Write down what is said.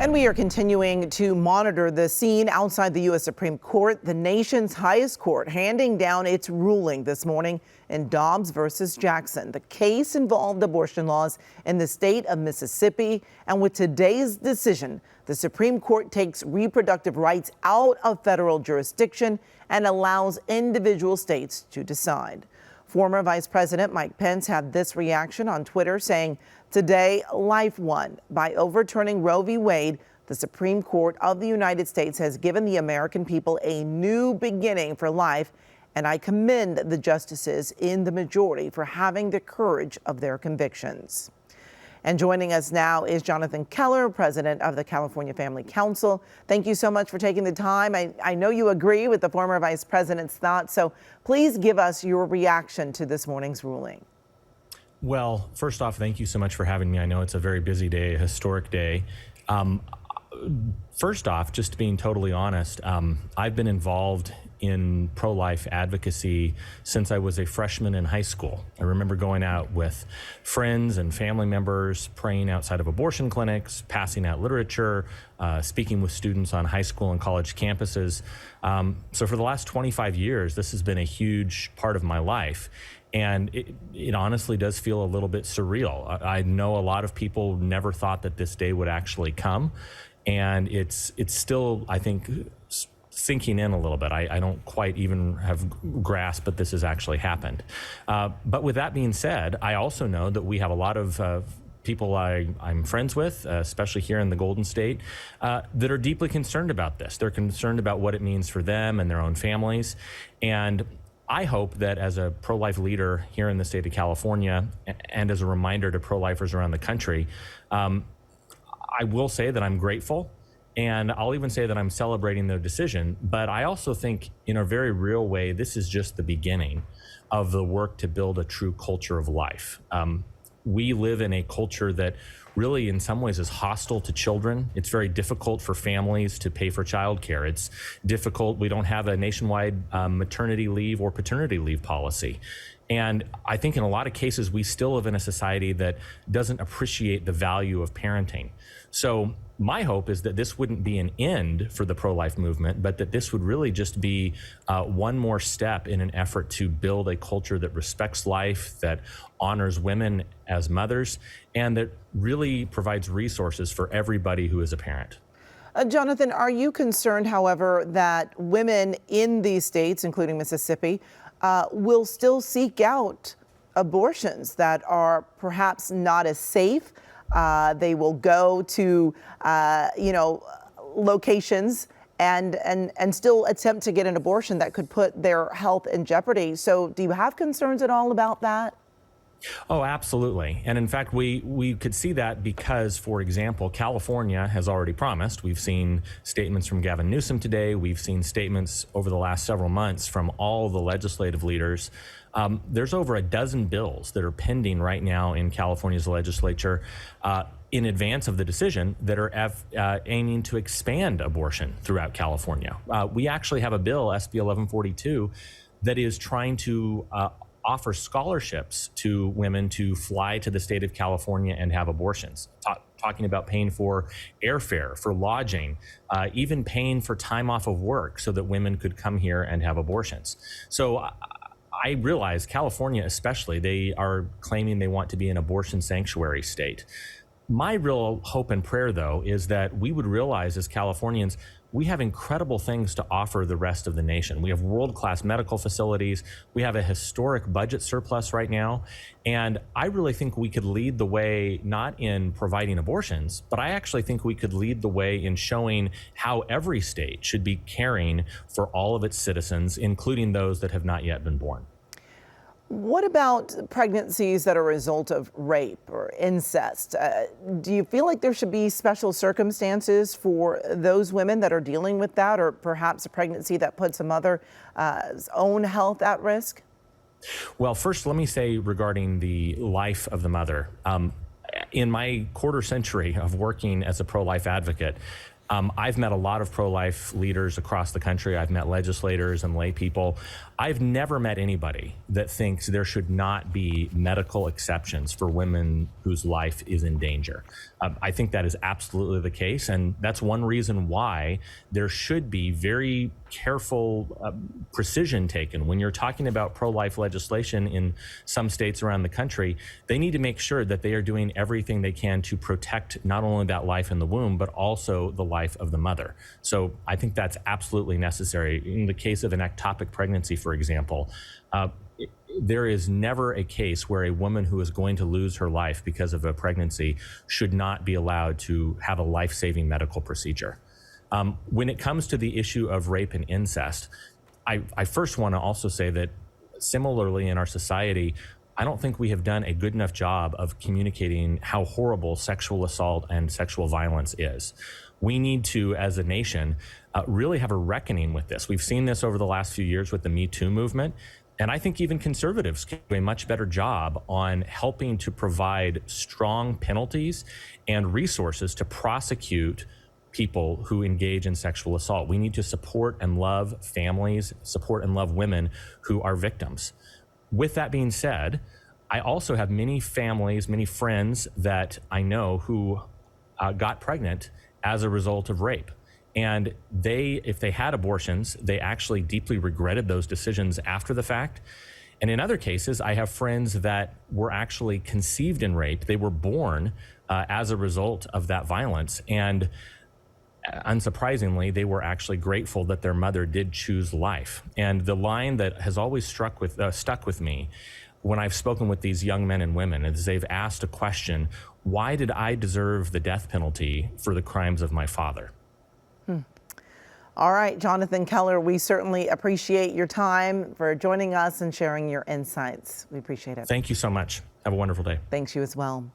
And we are continuing to monitor the scene outside the U.S. Supreme Court, the nation's highest court, handing down its ruling this morning in Dobbs versus Jackson. The case involved abortion laws in the state of Mississippi. And with today's decision, the Supreme Court takes reproductive rights out of federal jurisdiction and allows individual states to decide. Former Vice President Mike Pence had this reaction on Twitter, saying, "Today, life won. By overturning Roe v. Wade, the Supreme Court of the United States has given the American people a new beginning for life, and I commend the justices in the majority for having the courage of their convictions." And joining us now is Jonathan Keller, president of the California Family Council. Thank you so much for taking the time. I know you agree with the former vice president's thoughts, so please give us your reaction to this morning's ruling. Well, first off, thank you so much for having me. I know it's a very busy day, a historic day. First off, just being totally honest, I've been involved in pro-life advocacy since I was a freshman in high school. I remember going out with friends and family members, praying outside of abortion clinics, passing out literature, speaking with students on high school and college campuses. So for the last 25 years, this has been a huge part of my life. And it honestly does feel a little bit surreal. I know a lot of people never thought that this day would actually come. And it's still, I think, sinking in a little bit. I don't quite even have grasped that this has actually happened. But with that being said, I also know that we have a lot of people I'm friends with, especially here in the Golden State, that are deeply concerned about this. They're concerned about what it means for them and their own families. And I hope that as a pro-life leader here in the state of California, and as a reminder to pro-lifers around the country, I will say that I'm grateful, and I'll even say that I'm celebrating their decision. But I also think in a very real way, this is just the beginning of the work to build a true culture of life. We live in a culture that really in some ways is hostile to children. It's very difficult for families to pay for childcare. It's difficult. We don't have a nationwide maternity leave or paternity leave policy. And I think in a lot of cases, we still live in a society that doesn't appreciate the value of parenting. So my hope is that this wouldn't be an end for the pro-life movement, but that this would really just be one more step in an effort to build a culture that respects life, that honors women as mothers, and that really provides resources for everybody who is a parent. Jonathan, are you concerned, however, that women in these states, including Mississippi, will still seek out abortions that are perhaps not as safe? They will go to, locations and still attempt to get an abortion that could put their health in jeopardy. So do you have concerns at all about that? Oh, absolutely. And in fact, we could see that because, for example, California has already promised. We've seen statements from Gavin Newsom today. We've seen statements over the last several months from all the legislative leaders. There's over a dozen bills that are pending right now in California's legislature in advance of the decision that are aiming to expand abortion throughout California. We actually have a bill, SB 1142, that is trying to offer scholarships to women to fly to the state of California and have abortions, talking about paying for airfare, for lodging, even paying for time off of work so that women could come here and have abortions. So I realize California especially, they are claiming they want to be an abortion sanctuary state. My real hope and prayer, though, is that we would realize as Californians, we have incredible things to offer the rest of the nation. We have world-class medical facilities. We have a historic budget surplus right now. And I really think we could lead the way, not in providing abortions, but I actually think we could lead the way in showing how every state should be caring for all of its citizens, including those that have not yet been born. What about pregnancies that are a result of rape or incest? Do you feel like there should be special circumstances for those women that are dealing with that, or perhaps a pregnancy that puts a mother's own health at risk? Well, first, let me say regarding the life of the mother. In my quarter century of working as a pro-life advocate, I've met a lot of pro-life leaders across the country. I've met legislators and lay people. I've never met anybody that thinks there should not be medical exceptions for women whose life is in danger. I think that is absolutely the case, and that's one reason why there should be very careful precision taken. When you're talking about pro-life legislation in some states around the country, they need to make sure that they are doing everything they can to protect not only that life in the womb, but also the life of the mother. So I think that's absolutely necessary. In the case of an ectopic pregnancy, for example, there is never a case where a woman who is going to lose her life because of a pregnancy should not be allowed to have a life-saving medical procedure. When it comes to the issue of rape and incest, I first want to also say that similarly in our society, I don't think we have done a good enough job of communicating how horrible sexual assault and sexual violence is. We need to, as a nation, really have a reckoning with this. We've seen this over the last few years with the Me Too movement. And I think even conservatives can do a much better job on helping to provide strong penalties and resources to prosecute people who engage in sexual assault. We need to support and love families, support and love women who are victims. With that being said, I also have many families, many friends that I know who got pregnant as a result of rape. And if they had abortions, they actually deeply regretted those decisions after the fact. And in other cases, I have friends that were actually conceived in rape. They were born as a result of that violence. And unsurprisingly, they were actually grateful that their mother did choose life. And the line that has always stuck with me when I've spoken with these young men and women is they've asked a question: why did I deserve the death penalty for the crimes of my father? All right, Jonathan Keller, we certainly appreciate your time for joining us and sharing your insights. We appreciate it. Thank you so much. Have a wonderful day. Thanks, you as well.